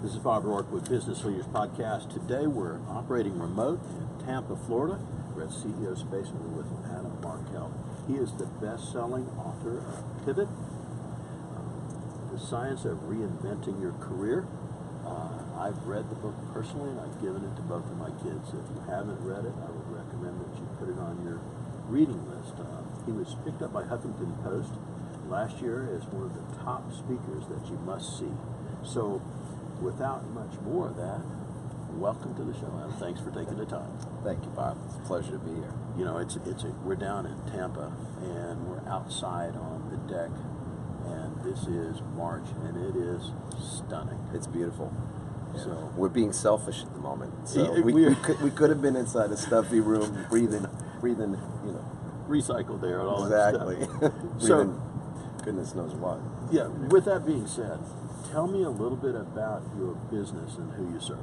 This is Bob Rourke with Business Leaders Podcast. Today we're operating remote in Tampa, Florida. We're at CEO Space and we're with Adam Markel. He is the best-selling author of Pivot, The Science of Reinventing Your Career. I've read the book personally and I've given it to both of my kids. If you haven't read it, I would recommend that you put it on your reading list. He was picked up by Huffington Post last year as one of the top speakers that you must see. So without much more of that, welcome to the show, Adam. Thanks for taking the time. Thank you, Bob. It's a pleasure to be here. You know, we're down in Tampa, and we're outside on the deck, and this is March, and it is stunning. It's beautiful. Yeah. So we're being selfish at the moment. So Yeah, we could have been inside a stuffy room, breathing, you know. recycled air and all Exactly. that stuff. Breathing, goodness knows what. Yeah, with that being said, tell me a little bit about your business and who you serve.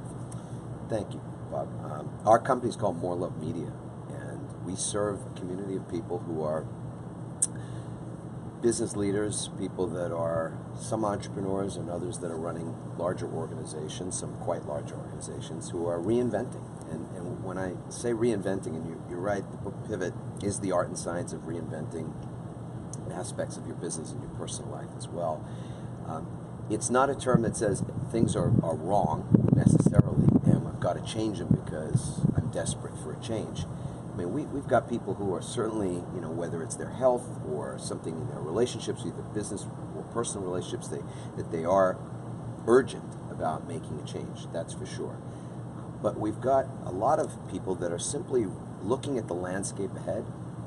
Thank you, Bob. Our company is called More Love Media, and we serve a community of people who are business leaders, people that are some entrepreneurs and others that are running larger organizations, some quite large organizations, who are reinventing. And when I say reinventing, and you're right, the book Pivot is the art and science of reinventing aspects of your business and your personal life as well. It's not a term that says things are wrong necessarily, and I've got to change them because I'm desperate for a change. I mean, we've got people who are certainly, you know, whether it's their health or something in their relationships, either business or personal relationships, that they are urgent about making a change, that's for sure. But we've got a lot of people that are simply looking at the landscape ahead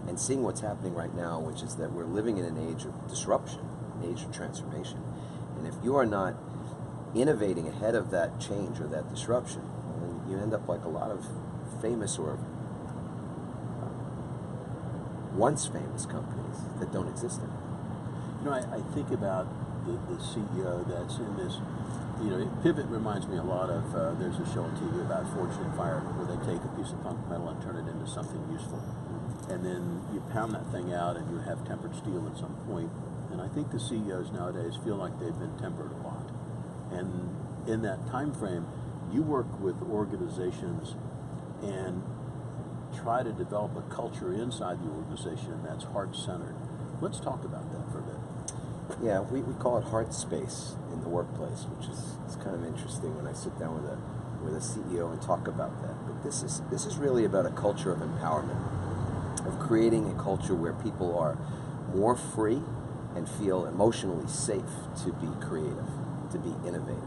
and seeing what's happening right now, which is that we're living in an age of disruption, an age of transformation. And if you are not innovating ahead of that change or that disruption, then you end up like a lot of famous or once famous companies that don't exist anymore. You know, I think about the CEO that's in this, you know, Pivot reminds me a lot of, there's a show on TV about Forged in Fire where they take a piece of punk metal and turn it into something useful. And then you pound that thing out and you have tempered steel at some point. And I think the CEOs nowadays feel like they've been tempered a lot. And in that time frame, you work with organizations and try to develop a culture inside the organization that's heart-centered. Let's talk about that for a bit. Yeah, we call it heart space in the workplace, which is it's kind of interesting when I sit down with a CEO and talk about that. But this is really about a culture of empowerment, of creating a culture where people are more free and feel emotionally safe to be creative, to be innovative.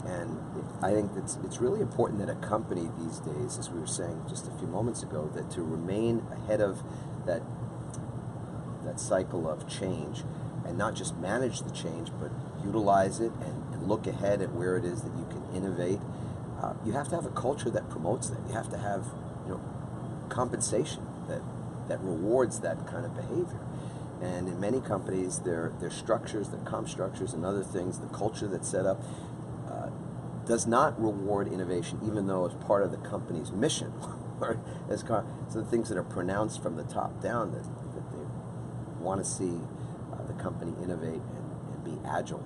And I think it's really important that a company these days, as we were saying just a few moments ago, that to remain ahead of that cycle of change and not just manage the change, but utilize it and look ahead at where it is that you can innovate. You have to have a culture that promotes that. You have to have, you know, compensation that rewards that kind of behavior. And in many companies, their structures, their comp structures and other things, the culture that's set up does not reward innovation, even though it's part of the company's mission. So the things that are pronounced from the top down that they want to see the company innovate and be agile,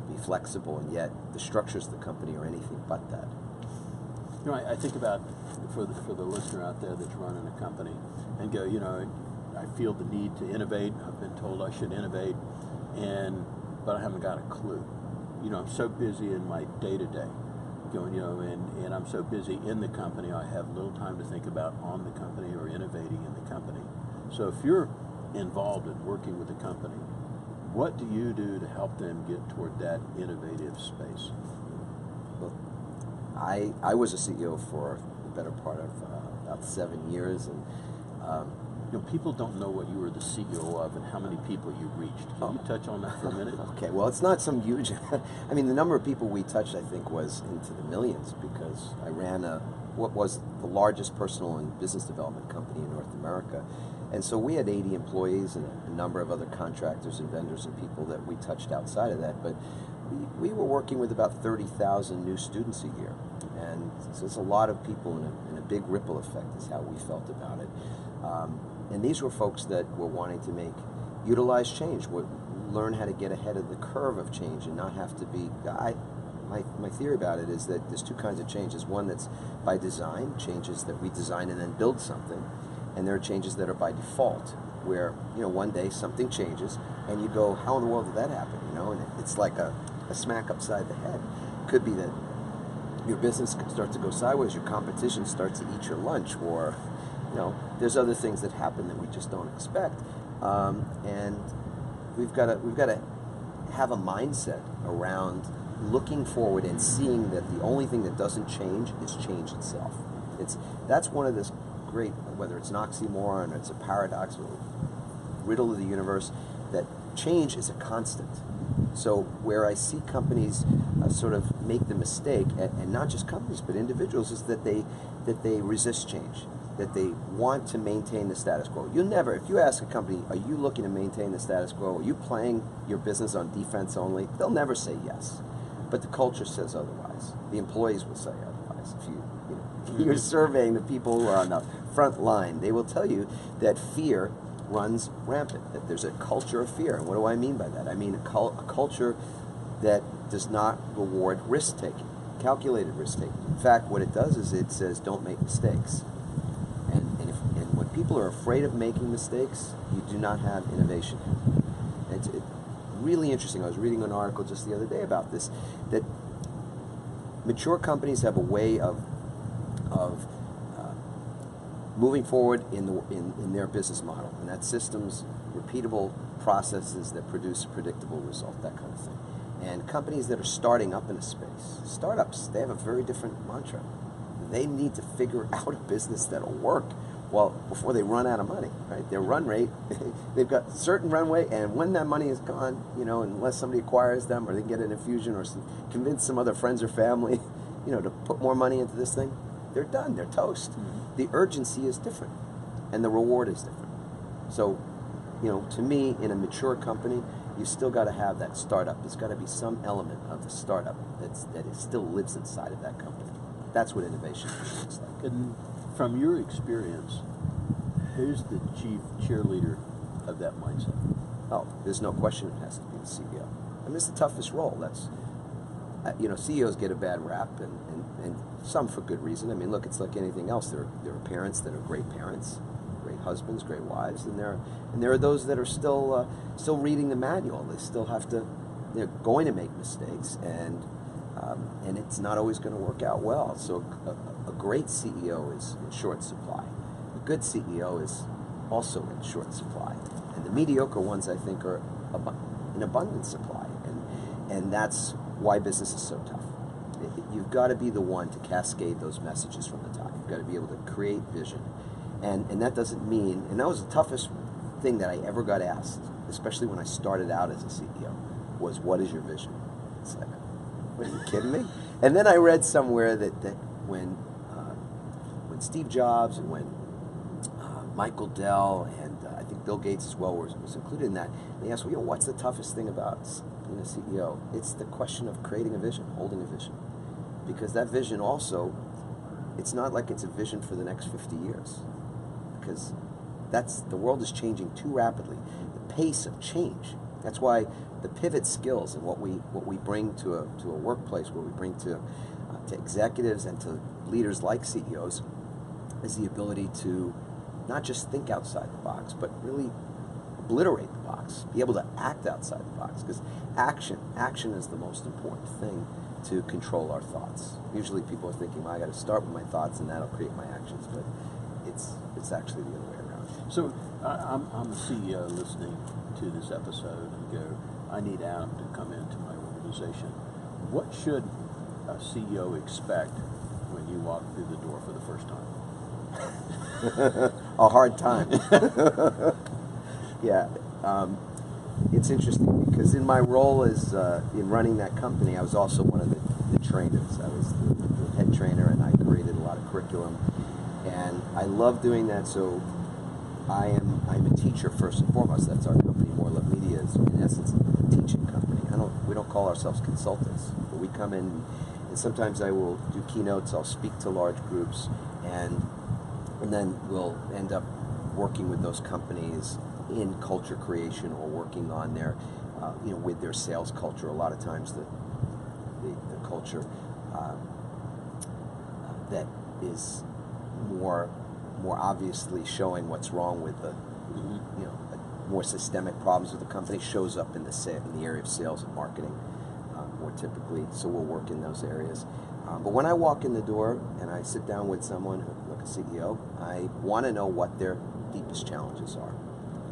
be flexible, and yet the structures of the company are anything but that. You know, I think about, for the listener out there that's running a company and go, you know, I feel the need to innovate. I've been told I should innovate, but I haven't got a clue. You know, I'm so busy in my day-to-day going, you know, and I'm so busy in the company, I have little time to think about on the company or innovating in the company. So if you're involved in working with a company, what do you do to help them get toward that innovative space? Well, I was a CEO for the better part of about 7 years, and you know, people don't know what you were the CEO of and how many people you reached. Can you touch on that for a minute? Okay, well, it's not some huge... I mean, the number of people we touched, I think, was into the millions, because I ran what was the largest personal and business development company in North America. And so we had 80 employees and a number of other contractors and vendors and people that we touched outside of that. But we were working with about 30,000 new students a year. And so it's a lot of people, and a big ripple effect is how we felt about it. And these were folks that were wanting to utilize change, would learn how to get ahead of the curve of change and not have to be, my theory about it is that there's two kinds of changes. One that's by design, changes that we design and then build something, and there are changes that are by default, where one day something changes and you go, how in the world did that happen? And it's like a smack upside the head. It could be that your business starts to go sideways, your competition starts to eat your lunch, or there's other things that happen that we just don't expect, and we've got to have a mindset around looking forward and seeing that the only thing that doesn't change is change itself. That's one of this great, whether it's an oxymoron or it's a paradox or riddle of the universe, that change is a constant. So where I see companies sort of make the mistake, and not just companies but individuals, is that they resist change, that they want to maintain the status quo. You'll never, if you ask a company, are you looking to maintain the status quo? Are you playing your business on defense only? They'll never say yes. But the culture says otherwise. The employees will say otherwise. If you're surveying the people who are on the front line, they will tell you that fear runs rampant, that there's a culture of fear. And what do I mean by that? I mean a culture that does not reward risk-taking, calculated risk-taking. In fact, what it does is it says don't make mistakes. And when people are afraid of making mistakes, you do not have innovation. It's really interesting. I was reading an article just the other day about this, that mature companies have a way of moving forward in their business model, and that's systems, repeatable processes that produce a predictable result, that kind of thing. And companies that are starting up in a space, startups, they have a very different mantra. They need to figure out a business that'll work before they run out of money, right? Their run rate, they've got a certain runway, and when that money is gone, unless somebody acquires them or they get an infusion or convince some other friends or family, to put more money into this thing, they're done, they're toast. Mm-hmm. The urgency is different, and the reward is different. So, to me, in a mature company, you still got to have that startup. There's got to be some element of the startup that still lives inside of that company. That's what innovation looks like. And from your experience, who's the chief cheerleader of that mindset? Oh, there's no question it has to be the CEO. I mean, it's the toughest role. That's, CEOs get a bad rap, and some for good reason. I mean, look, it's like anything else. There are parents that are great parents, great husbands, great wives, and there are those that are still reading the manual. They still have to. They're going to make mistakes, and it's not always going to work out well. So a great CEO is in short supply. A good CEO is also in short supply, and the mediocre ones, I think, are in abundant supply, and that's why business is so tough. You've got to be the one to cascade those messages from the top. You've got to be able to create vision, and that doesn't mean. And that was the toughest thing that I ever got asked, especially when I started out as a CEO, was what is your vision? It's like, what, are you kidding me? And then I read somewhere that when Steve Jobs and when Michael Dell and I think Bill Gates as well was included in that, they asked, well, what's the toughest thing about being a CEO? It's the question of creating a vision, holding a vision. Because that vision also, it's not like it's a vision for the next 50 years. Because the world is changing too rapidly. The pace of change. That's why the pivot skills and what we bring to a workplace, what we bring to executives and to leaders like CEOs, is the ability to not just think outside the box, but really obliterate the box, be able to act outside the box, because action is the most important thing to control our thoughts. Usually people are thinking, well, I got to start with my thoughts and that'll create my actions, but it's actually the other way around. So I'm a CEO listening to this episode and go, I need Adam to come into my organization. What should a CEO expect when you walk through the door for the first time? A hard time. Yeah. It's interesting because in my role as in running that company, I was also one of the trainers. I was the head trainer, and I created a lot of curriculum, and I love doing that. So I'm a teacher first and foremost. That's our company. More Love Media is in essence a teaching company. We don't call ourselves consultants, but we come in, and sometimes I will do keynotes. I'll speak to large groups, and then we'll end up working with those companies in culture creation or working on their, with their sales culture. A lot of times the culture that is more obviously showing what's wrong with the, more systemic problems with the company shows up in the area of sales and marketing more typically. So we'll work in those areas. But when I walk in the door and I sit down with someone, like a CEO, I want to know what their deepest challenges are.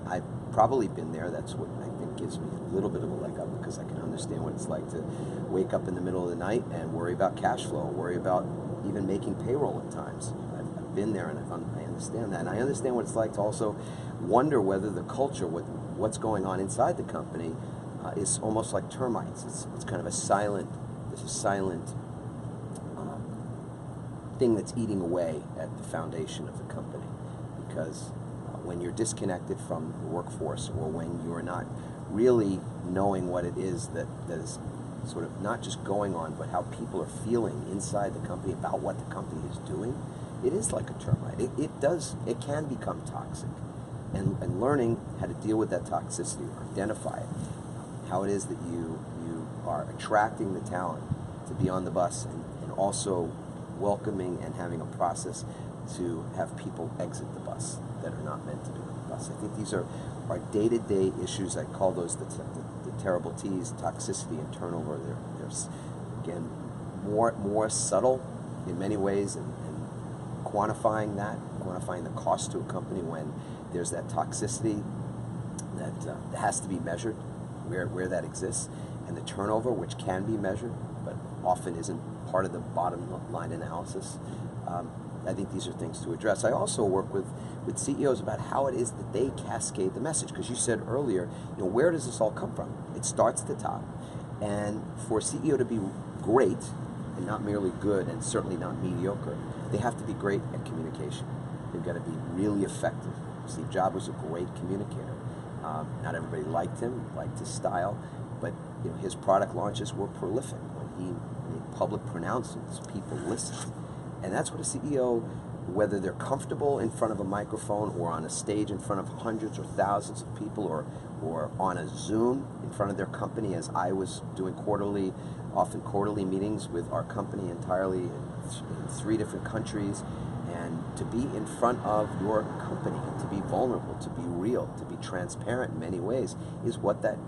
I've probably been there. That's what I think gives me a little bit of a leg up, because I can understand what it's like to wake up in the middle of the night and worry about cash flow, worry about even making payroll at times. I've been there, and I understand that. And I understand what it's like to also wonder whether the culture, what's going on inside the company, is almost like termites. It's kind of a silent thing that's eating away at the foundation of the company. Because when you're disconnected from the workforce, or when you're not really knowing what it is that is sort of not just going on, but how people are feeling inside the company about what the company is doing, it is like a termite. It can become toxic. And learning how to deal with that toxicity, or identify it, how it is that you are attracting the talent to be on the bus, and also welcoming and having a process to have people exit the bus that are not meant to be on the bus. I think these are day-to-day issues. I call those the terrible T's: toxicity and turnover. They're again more subtle in many ways, and quantifying the cost to a company when there's that toxicity that has to be measured where that exists, and the turnover, which can be measured but often isn't part of the bottom line analysis. I think these are things to address. I also work with CEOs about how it is that they cascade the message, because you said earlier, where does this all come from? It starts at the top, and for a CEO to be great, and not merely good, and certainly not mediocre, they have to be great at communication. They've got to be really effective. Steve Jobs was a great communicator. Not everybody liked him, liked his style, but his product launches were prolific. When he made public pronouncements, people listened. And that's what a CEO, whether they're comfortable in front of a microphone, or on a stage in front of hundreds or thousands of people, or on a Zoom in front of their company, as I was doing often quarterly meetings with our company entirely in 3 different countries. And to be in front of your company, to be vulnerable, to be real, to be transparent in many ways, is what that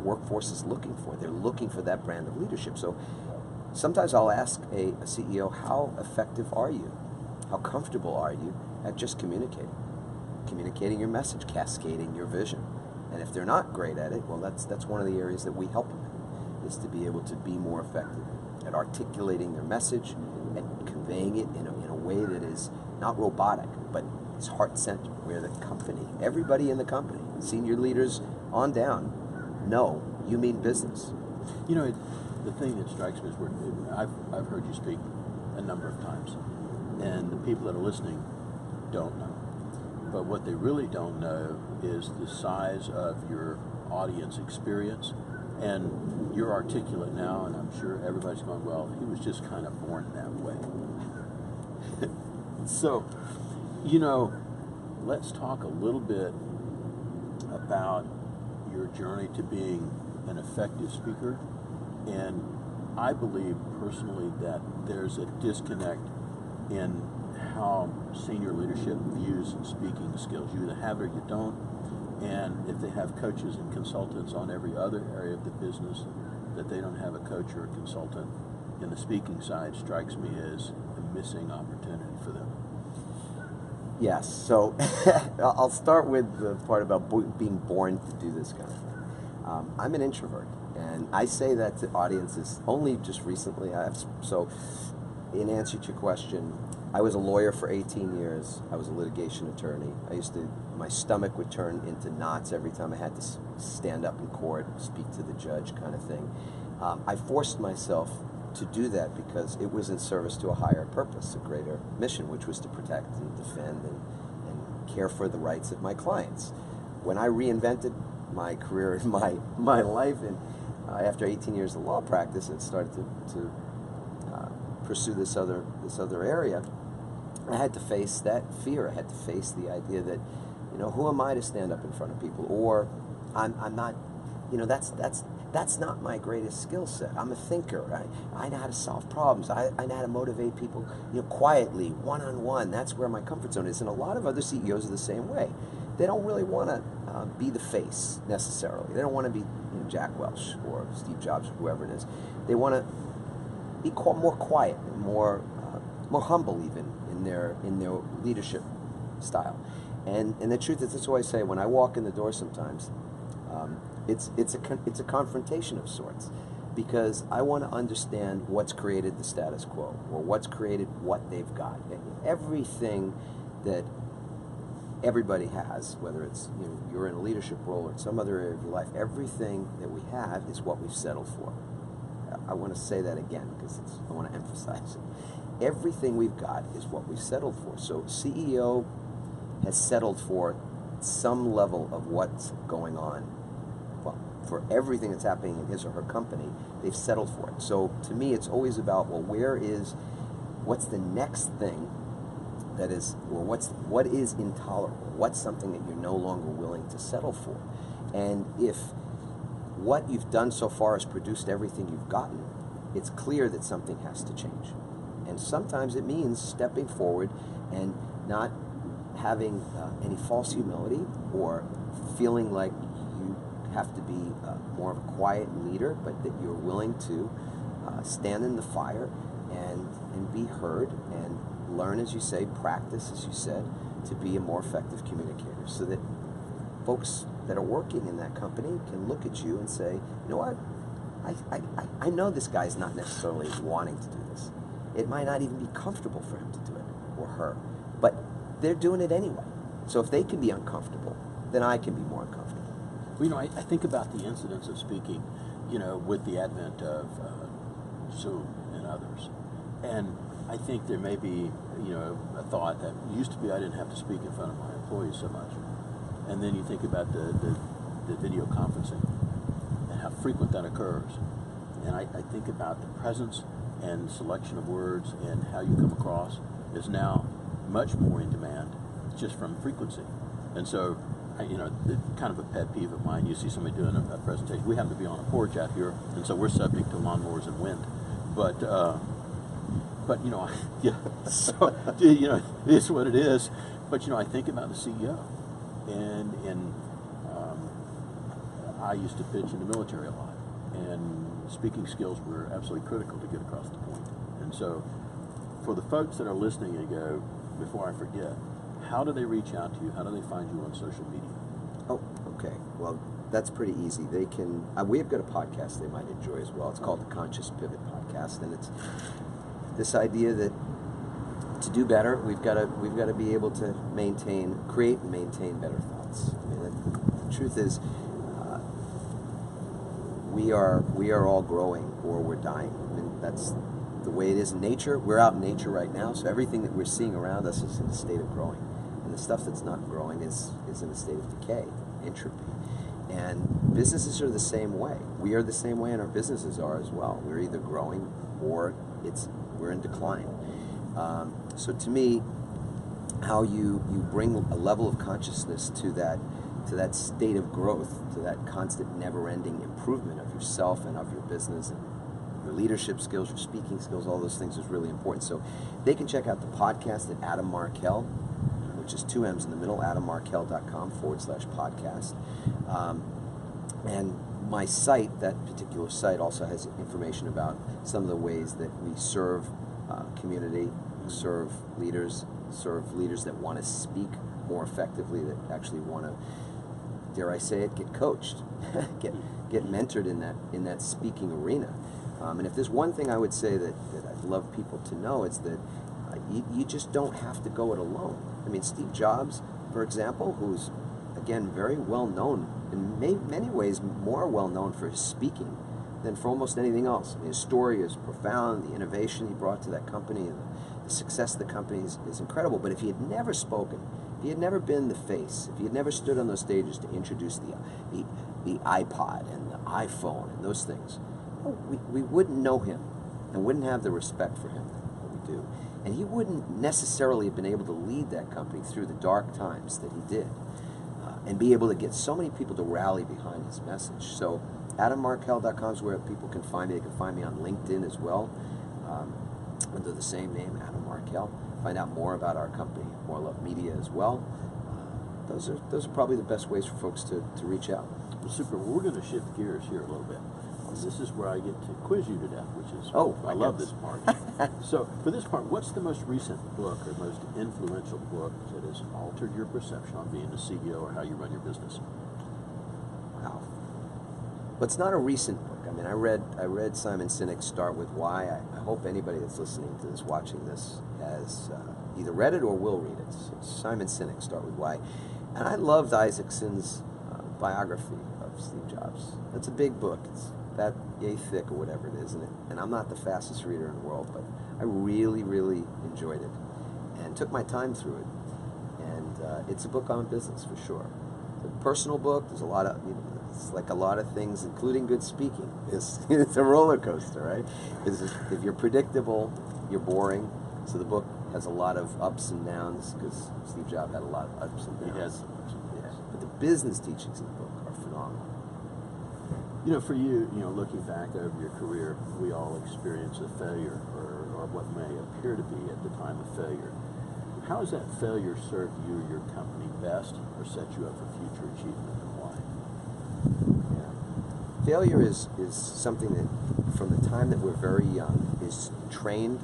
workforce is looking for. They're looking for that brand of leadership. So sometimes I'll ask a CEO, how effective are you? How comfortable are you at just communicating your message, cascading your vision? And if they're not great at it, well, that's one of the areas that we help them in, is to be able to be more effective at articulating their message and conveying it in a way that is not robotic, but is heart-centered, where the company, everybody in the company, senior leaders on down, know you mean business. The thing that strikes me is I've heard you speak a number of times, and the people that are listening don't know. But what they really don't know is the size of your audience experience. And you're articulate now, and I'm sure everybody's going, well, he was just kind of born that way. So, let's talk a little bit about your journey to being an effective speaker. And I believe personally that there's a disconnect in how senior leadership views speaking skills. You either have it or you don't. And if they have coaches and consultants on every other area of the business, that they don't have a coach or a consultant in the speaking side strikes me as a missing opportunity for them. Yes, so I'll start with the part about being born to do this kind of thing. I'm an introvert, and I say that to audiences only just recently. So in answer to your question, I was a lawyer for 18 years. I was a litigation attorney. My stomach would turn into knots every time I had to stand up in court, speak to the judge, kind of thing. I forced myself to do that because it was in service to a higher purpose, a greater mission, which was to protect and defend and care for the rights of my clients. When I reinvented my career and my life, and after 18 years of law practice, and started to pursue this other area, I had to face that fear. I had to face the idea that, who am I to stand up in front of people? Or I'm not that's not my greatest skill set. I'm a thinker. I know how to solve problems. I know how to motivate people, quietly, one-on-one. That's where my comfort zone is. And a lot of other CEOs are the same way. They don't really want to be the face necessarily. They don't want to be Jack Welch or Steve Jobs or whoever it is. They want to be more quiet, more humble even in their leadership style. And the truth is, that's why I say when I walk in the door sometimes, it's a confrontation of sorts, because I want to understand what's created the status quo, or what's created what they've got. Everything that everybody has, whether it's you're in a leadership role or in some other area of your life, everything that we have is what we've settled for. I want to say that again because I want to emphasize it. Everything we've got is what we've settled for. So CEO has settled for some level of what's going on. Well, for everything that's happening in his or her company, they've settled for it. So to me, it's always about, well, what's the next thing that is, or what is intolerable? What's something that you're no longer willing to settle for? And if what you've done so far has produced everything you've gotten, it's clear that something has to change. And sometimes it means stepping forward and not having any false humility or feeling like you have to be more of a quiet leader, but that you're willing to stand in the fire and be heard and learn, as you say, practice, as you said, to be a more effective communicator, so that folks that are working in that company can look at you and say, you know what, I know this guy's not necessarily wanting to do this. It might not even be comfortable for him to do it, or her, but they're doing it anyway. So if they can be uncomfortable, then I can be more uncomfortable. Well, I think about the incidents of speaking, with the advent of Zoom and others. And I think there may be, a thought that used to be I didn't have to speak in front of my employees so much. And then you think about the video conferencing and how frequent that occurs. And I think about the presence and selection of words and how you come across is now much more in demand just from frequency. And so, kind of a pet peeve of mine, you see somebody doing a presentation. We happen to be on a porch out here, and so we're subject to lawnmowers and wind. But yeah, so, it is what it is. But, I think about the CEO. And I used to pitch in the military a lot. And speaking skills were absolutely critical to get across the point. And so, for the folks that are listening and go, before I forget, how do they reach out to you? How do they find you on social media? Oh, okay. Well, that's pretty easy. They can. We've got a podcast they might enjoy as well. It's called the Conscious Pivot Podcast, and it's this idea that to do better, we've got to be able to create and maintain better thoughts. I mean, the truth is, we are all growing or we're dying. I mean, that's the way it is in nature. We're out in nature right now, so everything that we're seeing around us is in a state of growing. And the stuff that's not growing is in a state of decay, entropy. And businesses are the same way. We are the same way, and our businesses are as well. We're either growing or we're in decline. So to me, how you bring a level of consciousness to that state of growth, to that constant never-ending improvement of yourself and of your business and your leadership skills, your speaking skills, all those things is really important. So they can check out the podcast at Adam Markel, which is 2 M's in the middle, adammarkel.com/podcast. And my site, that particular site, also has information about some of the ways that we serve community, serve leaders that want to speak more effectively, that actually want to, dare I say it, get coached, get mentored in that speaking arena. And if there's one thing I would say that I'd love people to know, it's that you just don't have to go it alone. I mean, Steve Jobs, for example, who's, again, very well known, in many ways more well known for his speaking than for almost anything else. I mean, his story is profound, the innovation he brought to that company, and the success of the company is incredible. But if he had never spoken, if he had never been the face, if he had never stood on those stages to introduce the iPod and the iPhone and those things, we wouldn't know him and wouldn't have the respect for him that we do. And he wouldn't necessarily have been able to lead that company through the dark times that he did. and be able to get so many people to rally behind his message. So AdamMarkel.com is where people can find me. They can find me on LinkedIn as well, under the same name, Adam Markel. Find out more about our company, More Love Media as well. Those are probably the best ways for folks to reach out. Well, super. Well, we're going to shift gears here a little bit. This is where I get to quiz you to death, which is, I love this part. So for this part, what's the most recent book or most influential book that has altered your perception on being a CEO or how you run your business? Wow. But it's not a recent book. I mean, I read Simon Sinek's Start With Why. I hope anybody that's listening to this, watching this, has either read it or will read it. So Simon Sinek, Start With Why. And I loved Isaacson's biography of Steve Jobs. It's a big book. It's that yay thick or whatever it is, and I'm not the fastest reader in the world, but I really, really enjoyed it and took my time through it. And it's a book on business for sure. It's a personal book. There's a lot of, it's like a lot of things, including good speaking. It's a roller coaster, right? If you're predictable, you're boring. So the book has a lot of ups and downs because Steve Jobs had a lot of ups and downs. He has some ups and downs. Yeah. But the business teachings in the book are phenomenal. For you, looking back over your career, we all experience a failure or what may appear to be at the time of failure. How has that failure served you or your company best or set you up for future achievement and why? Yeah. Failure is something that from the time that we're very young is trained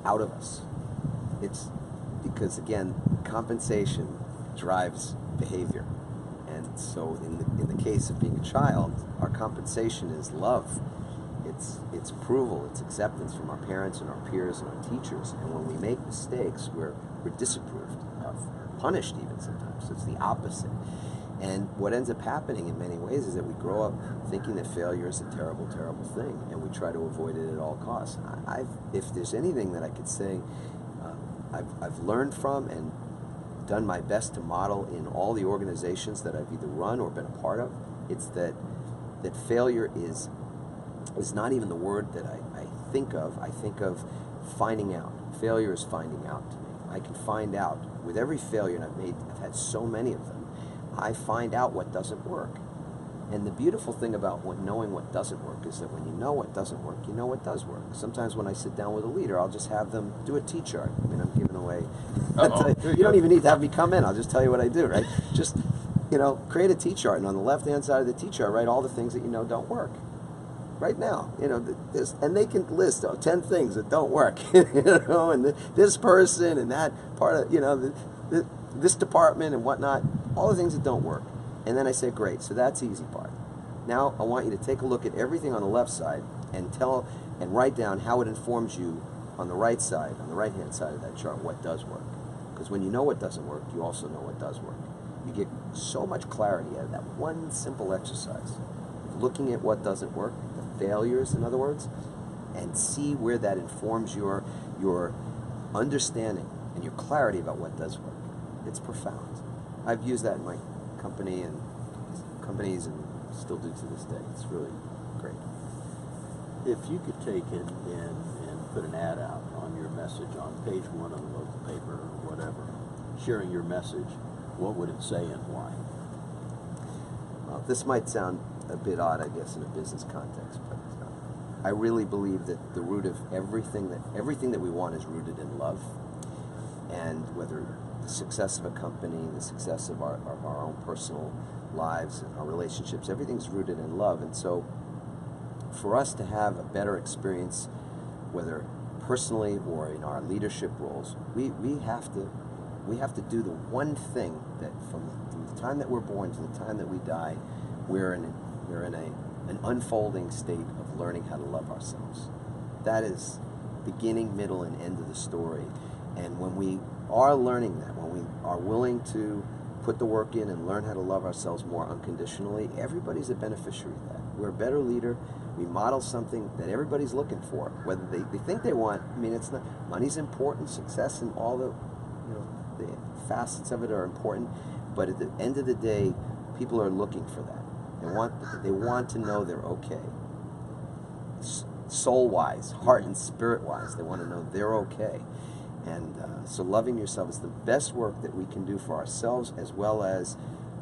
out of us. It's because, again, compensation drives behavior. And so in the case of being a child, our compensation is love. It's approval, it's acceptance from our parents and our peers and our teachers. And when we make mistakes, we're disapproved of, punished even sometimes. It's the opposite. And what ends up happening in many ways is that we grow up thinking that failure is a terrible, terrible thing, and we try to avoid it at all costs. If there's anything that I could say I've learned from and done my best to model in all the organizations that I've either run or been a part of, it's that failure is not even the word that I think of. I think of finding out. Failure is finding out to me. I can find out with every failure, and I've had so many of them, I find out what doesn't work. And the beautiful thing about knowing what doesn't work is that when you know what doesn't work, you know what does work. Sometimes when I sit down with a leader, I'll just have them do a Tchart. I mean, I'm giving away. You don't even need to have me come in. I'll just tell you what I do, right? Just, create a Tchart, and on the left-hand side of the Tchart, write all the things that you know don't work. Right now, and they can list 10 things that don't work, and this person and that part of, this department and whatnot, all the things that don't work. And then I say, great, so that's the easy part. Now I want you to take a look at everything on the left side and write down how it informs you on the right side, on the right-hand side of that chart, what does work. Because when you know what doesn't work, you also know what does work. You get so much clarity out of that one simple exercise. Looking at what doesn't work, the failures, in other words, and see where that informs your understanding and your clarity about what does work. It's profound. I've used that in my company and companies and still do to this day. It's really great. If you could take it and put an ad out on your message on page 1 of the local paper or whatever, sharing your message, what would it say and why? Well, this might sound a bit odd, I guess, in a business context, but I really believe that the root of everything that we want is rooted in love. And whether the success of a company, the success of our own personal lives and our relationships, everything's rooted in love. And so for us to have a better experience, whether personally or in our leadership roles, we have to do the one thing that from the time that we're born to the time that we die, we're in an unfolding state of learning how to love ourselves. That is beginning, middle, and end of the story. And when we are learning that, when we are willing to put the work in and learn how to love ourselves more unconditionally, everybody's a beneficiary of that. We're a better leader. We model something that everybody's looking for, whether they think they want. I mean, it's not, money's important, success and all the facets of it are important, but at the end of the day, people are looking for that. They want to know they're okay. Soul-wise, heart and spirit-wise, they want to know they're okay. And so loving yourself is the best work that we can do for ourselves, as well as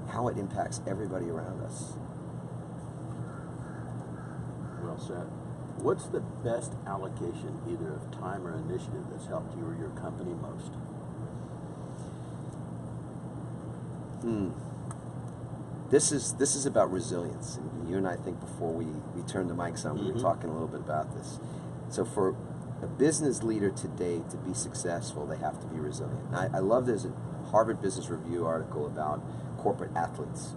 how it impacts everybody around us. Well said. What's the best allocation, either of time or initiative, that's helped you or your company most? This is about resilience. And you and I think before we turned the mics on, we were talking a little bit about this. So for a business leader today to be successful, they have to be resilient. And I love there's a Harvard Business Review article about corporate athletes,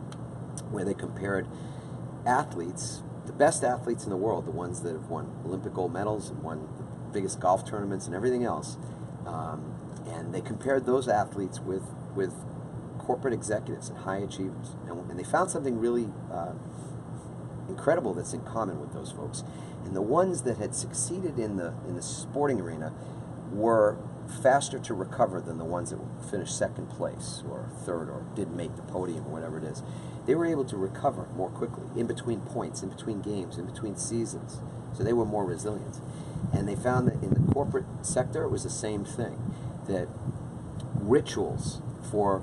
where they compared athletes, the best athletes in the world, the ones that have won Olympic gold medals and won the biggest golf tournaments and everything else, and they compared those athletes with corporate executives and high achievers, and they found something really incredible that's in common with those folks. And the ones that had succeeded in the sporting arena were faster to recover than the ones that finished second place or third or didn't make the podium or whatever it is. They were able to recover more quickly in between points, in between games, in between seasons. So they were more resilient. And they found that in the corporate sector, it was the same thing, that rituals for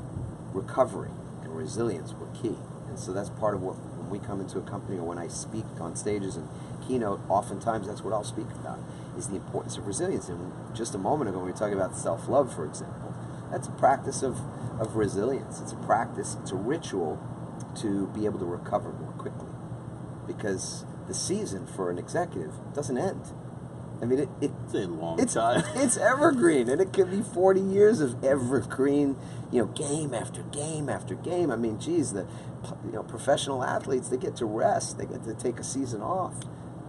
recovery and resilience were key. And so that's part of what, when we come into a company or when I speak on stages and keynote, oftentimes that's what I'll speak about, is the importance of resilience. And just a moment ago, when we were talking about self-love, for example, that's a practice of resilience. It's a practice, it's a ritual to be able to recover more quickly. Because the season for an executive doesn't end. I mean, it's a long time. It's evergreen, and it could be 40 years of evergreen, game after game after game. I mean, geez, the professional athletes, they get to rest, they get to take a season off,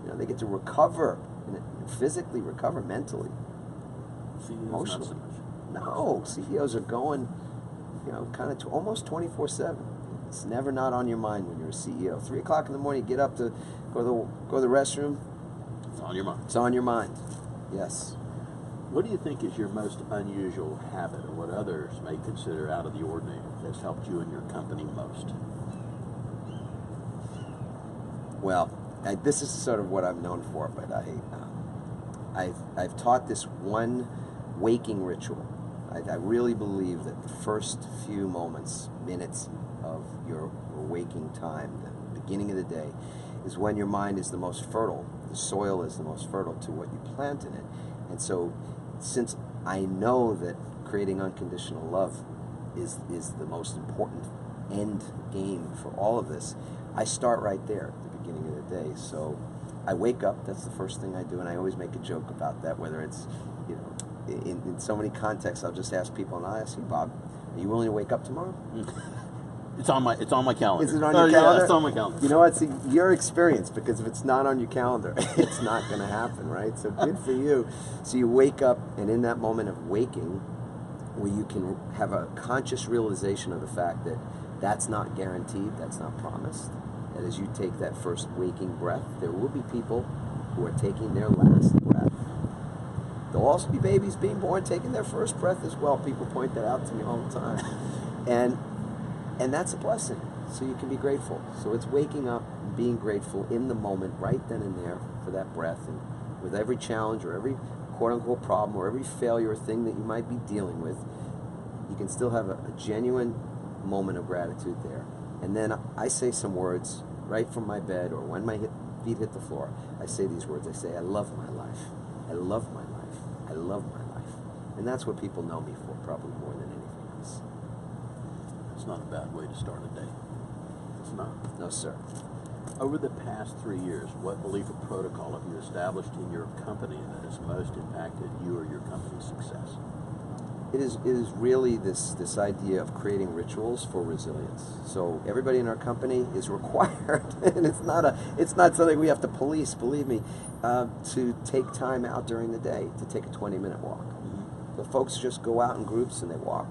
they get to recover, physically recover, mentally, emotionally. No, CEOs are going, kind of almost 24/7. It's never not on your mind when you're a CEO. 3 o'clock in the morning, you get up to go to the restroom. It's on your mind. It's on your mind. Yes. What do you think is your most unusual habit, or what others may consider out of the ordinary, that's helped you and your company most? Well, this is sort of what I'm known for, but I've taught this one waking ritual. I really believe that the first few minutes of your waking time, the beginning of the day, is when your mind is the most fertile. The soil is the most fertile to what you plant in it. And so, since I know that creating unconditional love is the most important end game for all of this, I start right there at the beginning of the day. So I wake up, that's the first thing I do, and I always make a joke about that, whether it's, in so many contexts, I'll just ask people, and I'll ask you, Bob, are you willing to wake up tomorrow? It's on my calendar. Is it on your calendar? Yeah, it's on my calendar. You know what? See, your experience, because if it's not on your calendar, it's not going to happen, right? So good for you. So you wake up, and in that moment of waking, where you can have a conscious realization of the fact that that's not guaranteed, that's not promised, that as you take that first waking breath, there will be people who are taking their last breath. There'll also be babies being born taking their first breath as well. People point that out to me all the time. And that's a blessing. So you can be grateful. So it's waking up and being grateful in the moment, right then and there, for that breath. And with every challenge or every quote-unquote problem or every failure or thing that you might be dealing with, you can still have a genuine moment of gratitude there. And then I say some words right from my bed, or when my feet hit the floor, I say these words. I say, I love my life. I love my life. I love my life. And that's what people know me for, probably more than anything else. It's not a bad way to start a day. It's not. No, sir. Over the past 3 years, what belief or protocol have you established in your company that has most impacted you or your company's success? It is really this idea of creating rituals for resilience. So everybody in our company is required, and it's not something we have to police, believe me, to take time out during the day to take a 20-minute walk. The folks just go out in groups and they walk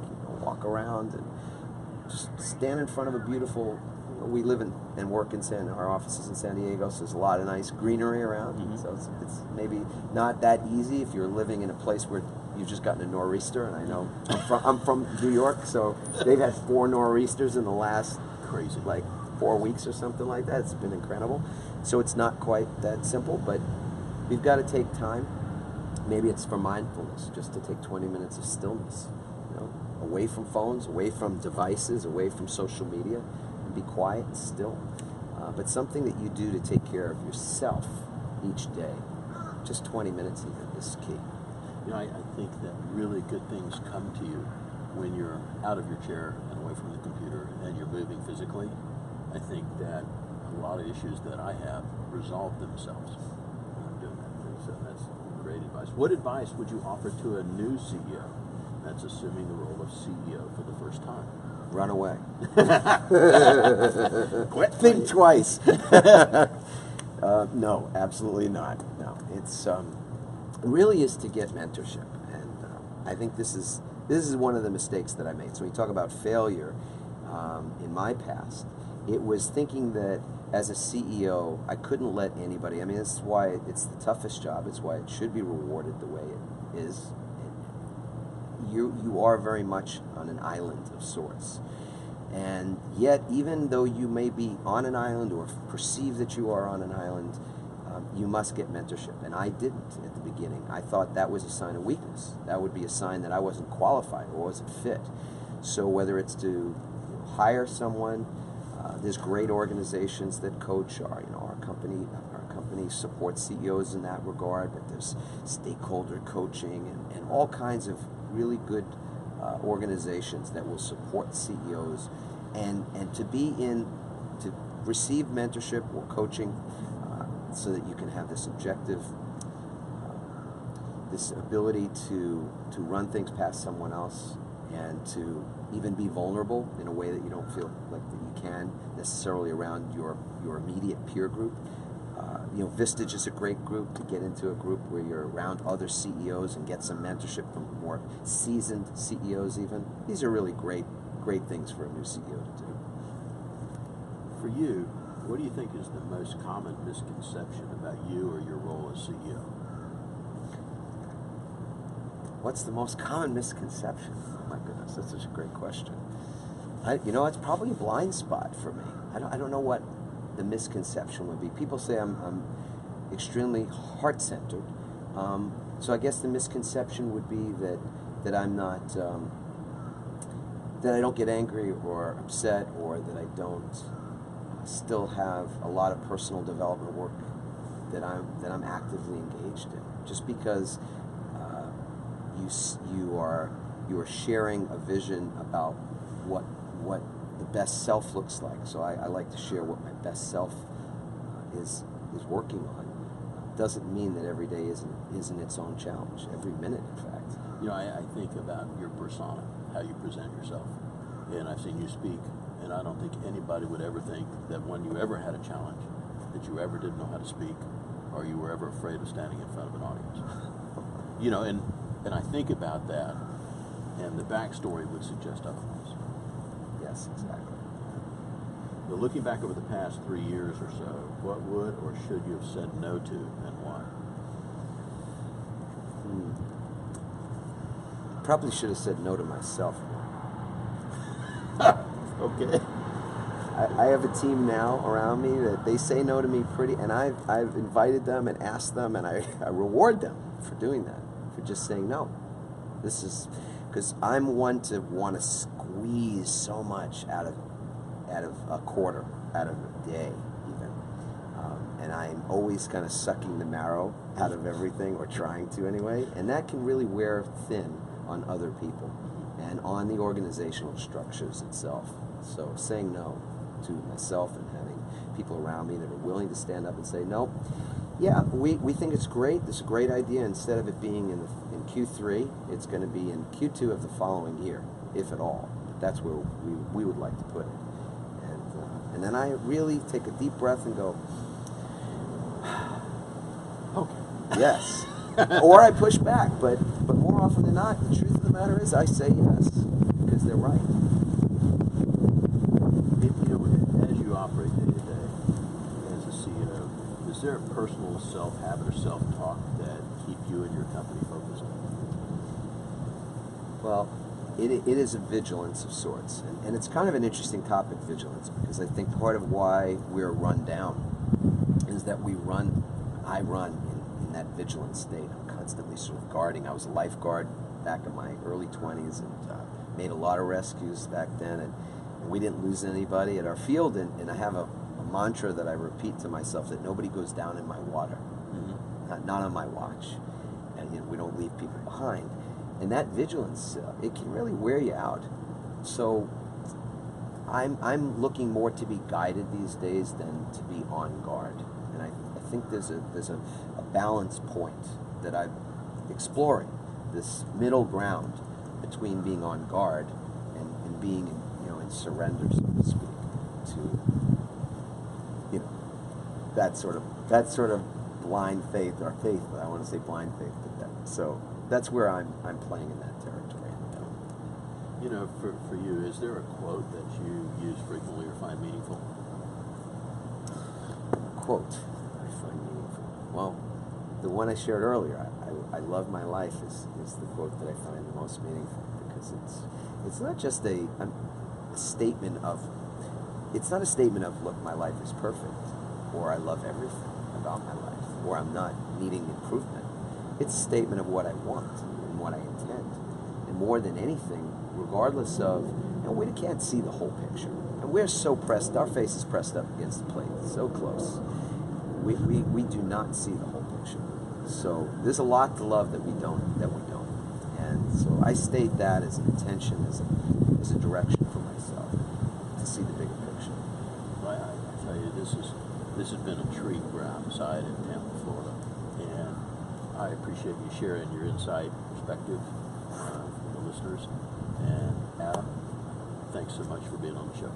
around and just stand in front of a beautiful. We live and work in our offices in San Diego, so there's a lot of nice greenery around. So it's maybe not that easy if you're living in a place where you've just gotten a nor'easter. And I know I'm from New York, so they've had 4 nor'easters in the last 4 weeks or something like that. It's been incredible. So it's not quite that simple, but we've got to take time Maybe it's for mindfulness, just to take 20 minutes of stillness, you know, away from phones, away from devices, away from social media, and be quiet and still. But something that you do to take care of yourself each day, just 20 minutes even, is key. You know, I think that really good things come to you when you're out of your chair and away from the computer and you're moving physically. I think that a lot of issues that I have resolve themselves when I'm doing that. So that's great advice. What advice would you offer to a new CEO that's assuming the role of CEO for the first time? Run away. Quit. Think twice. No, absolutely not. No, it's it really is to get mentorship, and I think this is one of the mistakes that I made. So when you talk about failure in my past, it was thinking that as a CEO, I couldn't let anybody. I mean, this is why it's the toughest job. It's why it should be rewarded the way it is. You are very much on an island of sorts. And yet, even though you may be on an island or perceive that you are on an island, you must get mentorship. And I didn't at the beginning. I thought that was a sign of weakness. That would be a sign that I wasn't qualified or wasn't fit. So whether it's to hire someone, there's great organizations that coach. Our company supports CEOs in that regard, but there's stakeholder coaching and all kinds of really good organizations that will support CEOs, and to receive mentorship or coaching so that you can have this objective, this ability to run things past someone else and to even be vulnerable in a way that you don't feel like that you can necessarily around your immediate peer group. Vistage is a great group to get into, a group where you're around other CEOs and get some mentorship from more seasoned CEOs even. These are really great things for a new CEO to do. For you, what do you think is the most common misconception about you or your role as CEO? What's the most common misconception? Oh my goodness, that's such a great question. It's probably a blind spot for me. I don't know what the misconception would be. People say I'm extremely heart-centered. So I guess the misconception would be that I'm not, that I don't get angry or upset, or that I don't still have a lot of personal development work that I'm actively engaged in. Just because you are sharing a vision about what the best self looks like. So I like to share what my best self is working on. Doesn't mean that every day isn't its own challenge. Every minute, in fact. I think about your persona, how you present yourself, and I've seen you speak, and I don't think anybody would ever think that when you ever had a challenge, that you ever didn't know how to speak, or you were ever afraid of standing in front of an audience. And I think about that, and the backstory would suggest otherwise. Yes, exactly. But looking back over the past 3 years or so, what would or should you have said no to, and why? Probably should have said no to myself. Okay. I have a team now around me that they say no to me and I've invited them and asked them, and I reward them for doing that, for just saying no. This is because I'm one to want to squeeze so much out of a quarter, out of a day even, and I'm always kind of sucking the marrow out of everything, or trying to anyway, and that can really wear thin on other people and on the organizational structures itself. So saying no to myself and having people around me that are willing to stand up and say, no, yeah, we think it's great, this is a great idea. Instead of it being in Q3, it's going to be in Q2 of the following year, if at all. But that's where we would like to put it. And then I really take a deep breath and go, Okay. yes. Or I push back, but more often than not, the truth of the matter is I say yes, because they're right. As you operate day to day as a CEO, is there a personal self-habit or self-talk that keep you and your company focused? Well, it is a vigilance of sorts, and it's kind of an interesting topic, vigilance, because I think part of why we're run down is that I run in that vigilant state. I'm constantly sort of guarding. I was a lifeguard back in my early 20s and made a lot of rescues back then, and we didn't lose anybody at our field, and I have a mantra that I repeat to myself, that nobody goes down in my water, not on my watch, and we don't leave people behind. And that vigilance, it can really wear you out. So I'm looking more to be guided these days than to be on guard, and I think there's a balance point that I'm exploring, this middle ground between being on guard and being in surrender, so to speak, to that sort of blind faith, or faith, but I want to say blind faith to that. So that's where I'm playing in that territory. For you, is there a quote that you use frequently or find meaningful? Quote I find meaningful. Well, the one I shared earlier, I love my life, is the quote that I find the most meaningful, because it's not just a statement of, it's not a statement of, look, my life is perfect, or I love everything about my life, or I'm not needing improvement. It's a statement of what I want and what I intend. And more than anything, regardless of, we can't see the whole picture. And we're so pressed, our face is pressed up against the plate, so close. We do not see the whole picture. So there's a lot to love that we don't. And so I state that as an intention, as a direction for myself, to see the bigger picture. Well, I tell you, this has been a treat. We're outside in Tampa, Florida, and I appreciate you sharing your insight, perspective for the listeners. And Adam, thanks so much for being on the show.